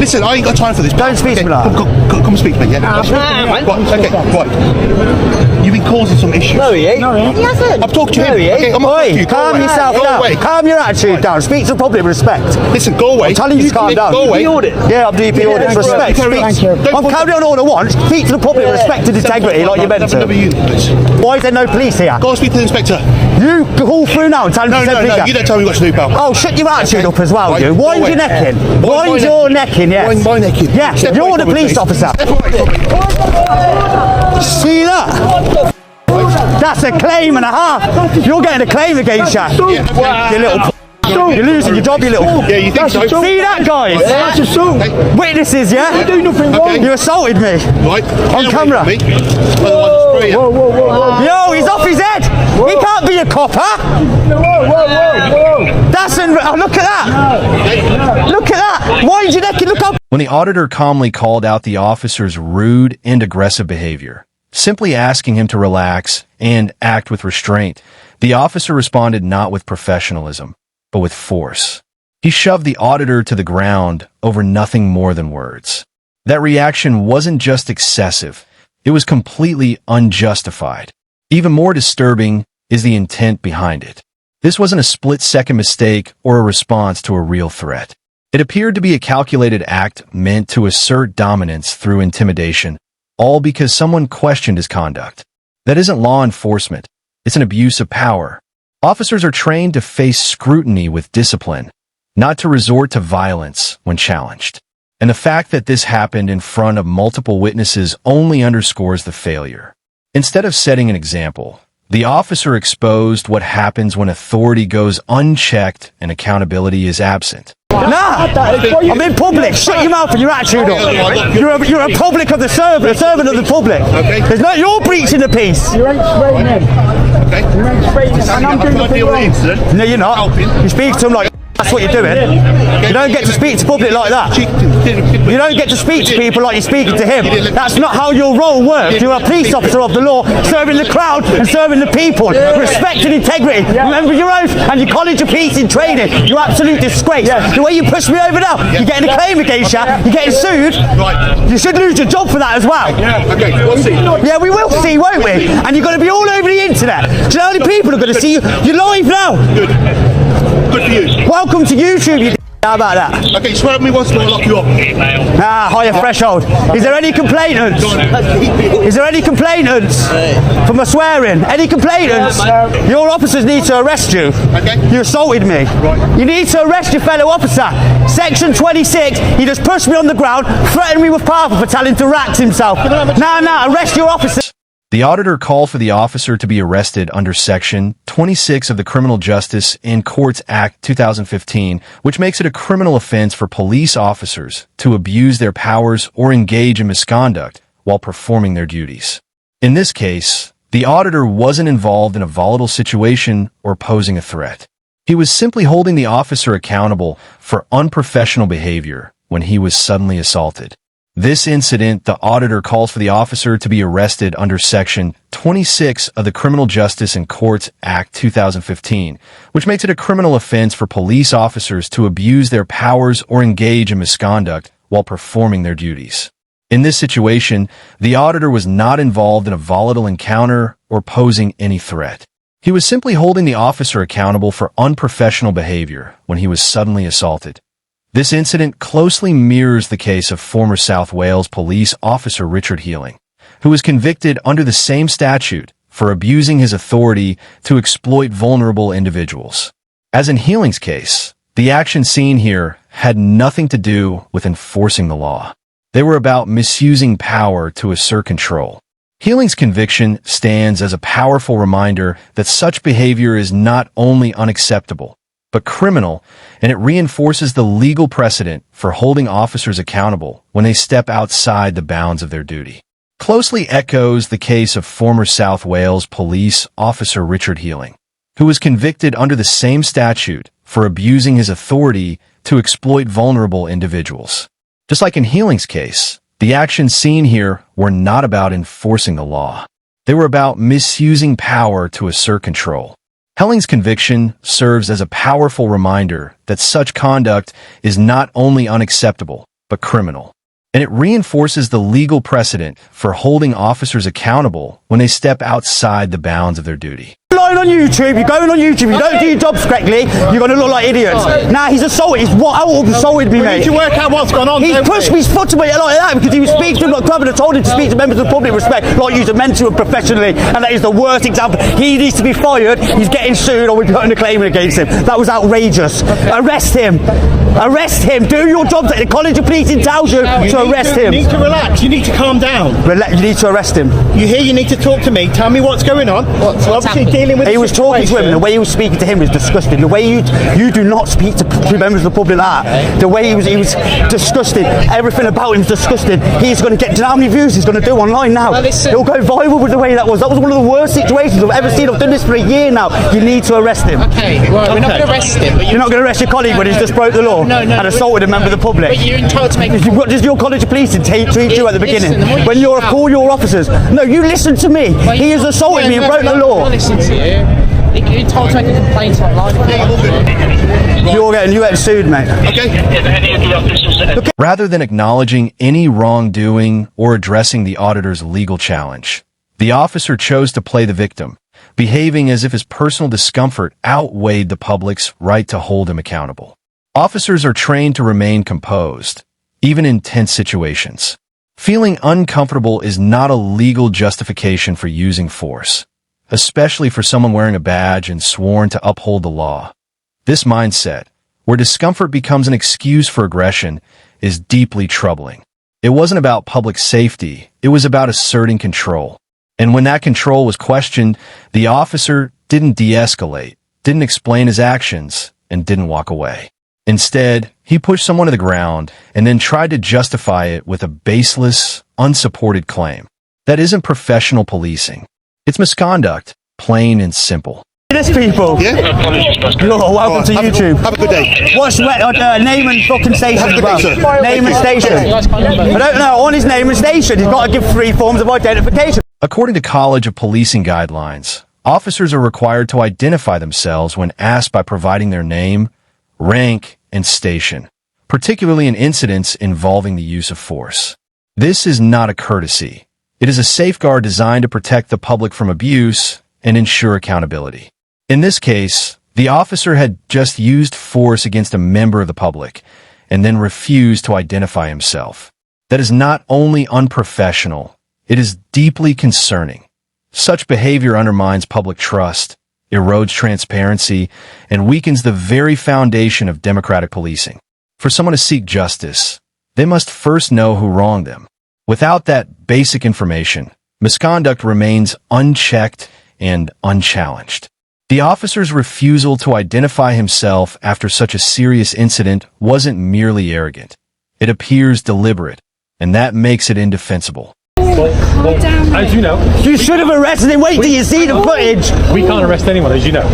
Listen, I ain't got time for this. Don't speak to me like that. Come and speak to me, yeah? Right, okay, right. You've been causing some issues. No, he ain't. He hasn't. I've talked to him. No, he ain't. Okay, I'm not talking to you. Calm yourself down. Away. Calm your attitude down. Speak to the public with respect. Listen, go away. I'm telling you to calm down. Go away. Yeah, I'm DP audit. Respect. I'm carrying on all I want. Speak to the public with respect and integrity like you're meant to. Why is there no police here? Go and speak to the inspector. You call through now and tell him to send No, you don't tell me what to do, pal. Oh, shut your attitude up as well, you. Wind your neck in. Wind your neck in, yes. Wind my neck in. Yeah, you're the police officer. See that? That's a claim and a half. You're getting a claim against you. You little. You're losing your job, you little. Yeah, you think so? See that, guys? That's assault. Witnesses, yeah? You do nothing wrong. You assaulted me. Right. On camera. Whoa. Yo, he's off his head. He can't be a copper. Whoa. That's look at that. Look at that. Wind your neck and look up. When the auditor calmly called out the officer's rude and aggressive behavior, simply asking him to relax and act with restraint, the officer responded not with professionalism, but with force. He shoved the auditor to the ground over nothing more than words. That reaction wasn't just excessive, it was completely unjustified. Even more disturbing is the intent behind it. This wasn't a split-second mistake or a response to a real threat. It appeared to be a calculated act meant to assert dominance through intimidation, all because someone questioned his conduct. That isn't law enforcement. It's an abuse of power. Officers are trained to face scrutiny with discipline, not to resort to violence when challenged. And the fact that this happened in front of multiple witnesses only underscores the failure. Instead of setting an example, the officer exposed what happens when authority goes unchecked and accountability is absent. Nah, I'm in public. Shut your mouth and your attitude up. You're a public of the servant, a servant of the public. There's not you're breaching the peace. You ain't spraying him. You ain't spraying him. And I'm doing nothing wrong. No, you're not. You speak to him like that's what you're doing. You don't get to speak to public like that. You don't get to speak to people like you're speaking to him. That's not how your role works. You're a police officer of the law, serving the crowd and serving the people. Respect and integrity. Remember your oath and your college of peace in training. You absolute disgrace. The way you push me over now, you're getting a claim against you. You're getting sued. You should lose your job for that as well. Okay, we'll see. Yeah, we will see, won't we? And you're going to be all over the internet. Do you know how many people are going to see you? You're live now. Good for you. Welcome to YouTube, you how about that? Okay, swear at me once more, I'll lock you up. Higher threshold. Is there any complainants? Is there any complainants from a swearing? Any complainants? Your officers need to arrest you. Okay. You assaulted me. Right. You need to arrest your fellow officer. Section 26, he just pushed me on the ground, threatened me with powerful for telling to rax himself. Now, arrest your officer. The auditor called for the officer to be arrested under Section 26 of the Criminal Justice and Courts Act 2015, which makes it a criminal offense for police officers to abuse their powers or engage in misconduct while performing their duties. In this case, the auditor wasn't involved in a volatile situation or posing a threat. He was simply holding the officer accountable for unprofessional behavior when he was suddenly assaulted. This incident, the auditor calls for the officer to be arrested under Section 26 of the Criminal Justice and Courts Act 2015, which makes it a criminal offense for police officers to abuse their powers or engage in misconduct while performing their duties. In this situation, the auditor was not involved in a volatile encounter or posing any threat. He was simply holding the officer accountable for unprofessional behavior when he was suddenly assaulted. This incident closely mirrors the case of former South Wales police officer Richard Healing, who was convicted under the same statute for abusing his authority to exploit vulnerable individuals. As in Healing's case, the action seen here had nothing to do with enforcing the law. They were about misusing power to assert control. Healing's conviction stands as a powerful reminder that such behavior is not only unacceptable, but criminal, and it reinforces the legal precedent for holding officers accountable when they step outside the bounds of their duty. Closely echoes the case of former South Wales police officer Richard Healing, who was convicted under the same statute for abusing his authority to exploit vulnerable individuals. Just like in Healing's case, the actions seen here were not about enforcing the law. They were about misusing power to assert control. Healing's conviction serves as a powerful reminder that such conduct is not only unacceptable, but criminal. And it reinforces the legal precedent for holding officers accountable when they step outside the bounds of their duty. Lying on YouTube, you're going on YouTube, you don't do your jobs correctly, you're going to look like idiots. Now he's assaulted, assaulted me, mate. We need to work out what's gone on. He's pushed me, his foot to me like that because he was speaking to him like Governor told him to speak to members of the public respect, like you're meant to professionally, and that is the worst example. He needs to be fired, he's getting sued, or we're putting a claim against him. That was outrageous. Arrest him. Arrest him. Do your job that the College of Policing tells you to arrest him. You need to relax. You need to calm down. You need to arrest him. You hear? You need to talk to me. Tell me what's going on. So obviously dealing with. He was talking to him, and the way he was speaking to him was disgusting. The way you do not speak to members of the public like that. The way he was disgusting. Everything about him was disgusting. He's going to get. Do you know how many views he's going to do online now? Well, he'll go viral with the way that was. That was one of the worst situations I've ever seen. I've done this for a year now. You need to arrest him. Okay, well, we're not going to arrest him. But You're not going to arrest your colleague when he's just broke the law and assaulted a member of the public. But you're entitled to make. What does your College of Policing treat you at the beginning? When you call your officers? No, you listen to me. He has assaulted me and broke the law. Listen to you. You're entitled to make a complaint online. You're getting sued, mate. Okay. Rather than acknowledging any wrongdoing or addressing the auditor's legal challenge, the officer chose to play the victim, behaving as if his personal discomfort outweighed the public's right to hold him accountable. Officers are trained to remain composed, even in tense situations. Feeling uncomfortable is not a legal justification for using force, especially for someone wearing a badge and sworn to uphold the law. This mindset, where discomfort becomes an excuse for aggression, is deeply troubling. It wasn't about public safety, it was about asserting control. And when that control was questioned, the officer didn't de-escalate, didn't explain his actions, and didn't walk away. Instead, he pushed someone to the ground and then tried to justify it with a baseless, unsupported claim. That isn't professional policing. It's misconduct, plain and simple. This people. Yeah. Welcome to YouTube. Have a good day. What's name and fucking station as well? Good day, sir. Name and station. I don't know. On his name and station, he's got to give 3 forms of identification. According to College of Policing guidelines, officers are required to identify themselves when asked by providing their name, rank, and station, particularly in incidents involving the use of force. This is not a courtesy. It is a safeguard designed to protect the public from abuse and ensure accountability. In this case, the officer had just used force against a member of the public and then refused to identify himself. That is not only unprofessional, it is deeply concerning. Such behavior undermines public trust, erodes transparency, and weakens the very foundation of democratic policing. For someone to seek justice, they must first know who wronged them. Without that basic information, misconduct remains unchecked and unchallenged. The officer's refusal to identify himself after such a serious incident wasn't merely arrogant. It appears deliberate, and that makes it indefensible. As you know, You should have arrested him. Wait till you see the footage. we can't arrest anyone, as you know.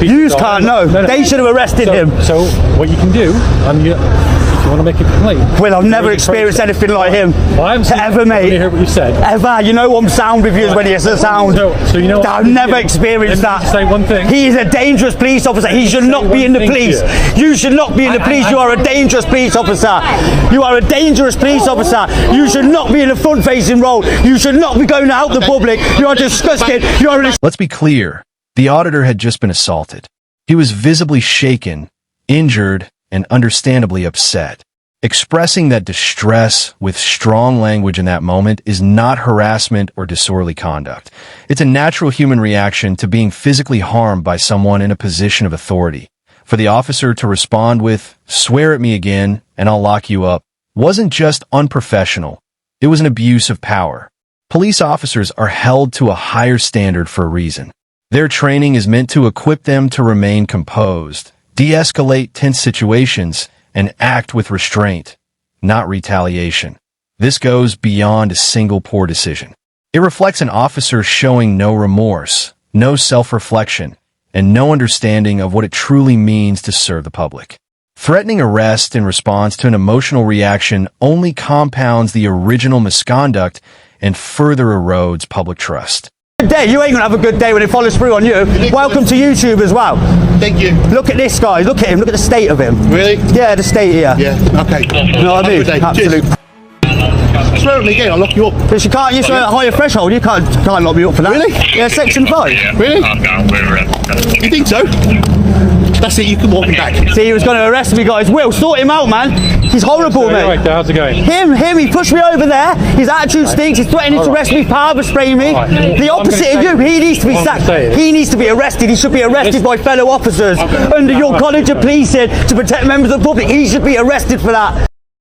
You can't, no. They should have arrested him. So what you can do, if you want to make a complaint. Well, I've never experienced anything like him. Well, I haven't seen Ever, it. mate. Let me hear what you said. Ever. You know I'm sound reviews when he has a sound. So you know what I've never experienced Let me that. say one thing. He is a dangerous police officer. He should not be in the one thing police. to You should not be in the police. You are a dangerous police officer. You are a dangerous police officer. You should not be in a front-facing role. You should not be going out the public. You are disgusting. You are an Let's be clear. The auditor had just been assaulted. He was visibly shaken, injured, and understandably upset. Expressing that distress with strong language in that moment is not harassment or disorderly conduct. It's a natural human reaction to being physically harmed by someone in a position of authority. For the officer to respond with, "Swear at me again, and I'll lock you up," wasn't just unprofessional. It was an abuse of power. Police officers are held to a higher standard for a reason. Their training is meant to equip them to remain composed, de-escalate tense situations, and act with restraint, not retaliation. This goes beyond a single poor decision. It reflects an officer showing no remorse, no self-reflection, and no understanding of what it truly means to serve the public. Threatening arrest in response to an emotional reaction only compounds the original misconduct and further erodes public trust. good day. You ain't gonna have a good day when it follows through on you. Welcome to YouTube as well. Thank you. Look at this guy. Look at him. Look at the state of him. Really? Yeah, the state here. Yeah. Okay. You know what I mean? Absolute. Swear at me again, I'll lock you up. Because you can't use a higher threshold. You can't lock me up for that. Really? Yeah, section 5. Really? You think so? That's it. You can walk him back. See, he was going to arrest me, guys. Will, sort him out, man. He's horrible, mate. Right, how's it going? Him, he pushed me over there. His attitude stinks. He's threatening to arrest me, power spray me. The opposite of you. He needs to be sacked. He needs to be arrested. He should be arrested by fellow officers under your College of Policing to protect members of the public. He should be arrested for that.